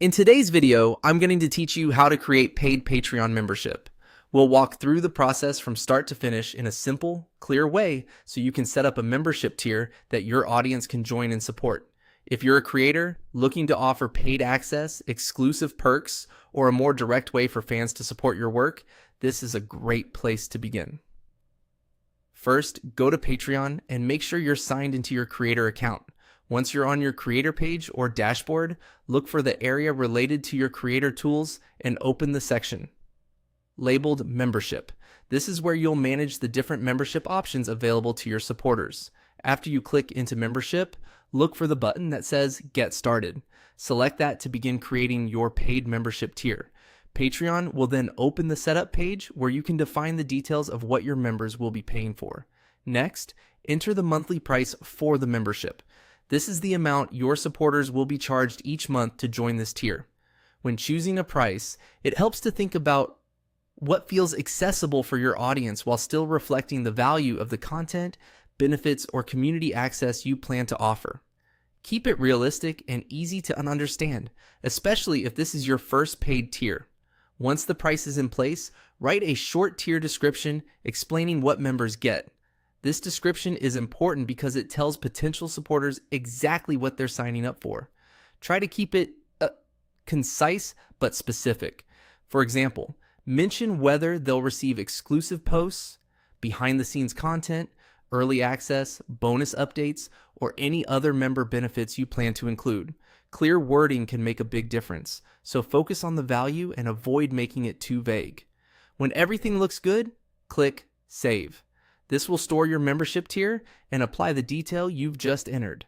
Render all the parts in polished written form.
In today's video, I'm going to teach you how to create paid Patreon membership. We'll walk through the process from start to finish in a simple, clear way so you can set up a membership tier that your audience can join and support. If you're a creator looking to offer paid access, exclusive perks, or a more direct way for fans to support your work, this is a great place to begin. First, go to Patreon and make sure you're signed into your creator account. Once you're on your creator page or dashboard, look for the area related to your creator tools and open the section labeled Membership. This is where you'll manage the different membership options available to your supporters. After you click into Membership, look for the button that says Get Started. Select that to begin creating your paid membership tier. Patreon will then open the setup page where you can define the details of what your members will be paying for. Next, enter the monthly price for the membership. This is the amount your supporters will be charged each month to join this tier. When choosing a price, it helps to think about what feels accessible for your audience while still reflecting the value of the content, benefits, or community access you plan to offer. Keep it realistic and easy to understand, especially if this is your first paid tier. Once the price is in place, write a short tier description explaining what members get. This description is important because it tells potential supporters exactly what they're signing up for. Try to keep it concise but specific. For example, mention whether they'll receive exclusive posts, behind-the-scenes content, early access, bonus updates, or any other member benefits you plan to include. Clear wording can make a big difference, so focus on the value and avoid making it too vague. When everything looks good, click Save. This will store your membership tier and apply the detail you've just entered.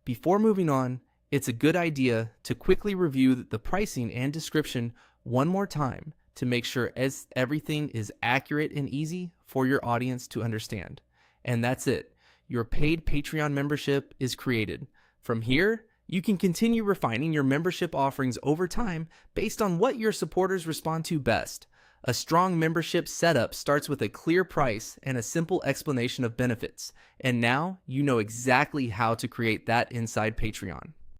Before moving on, it's a good idea to quickly review the pricing and description one more time to make sure everything is accurate and easy for your audience to understand. And that's it. Your paid Patreon membership is created. From here, you can continue refining your membership offerings over time based on what your supporters respond to best. A strong membership setup starts with a clear price and a simple explanation of benefits. And now you know exactly how to create that inside Patreon.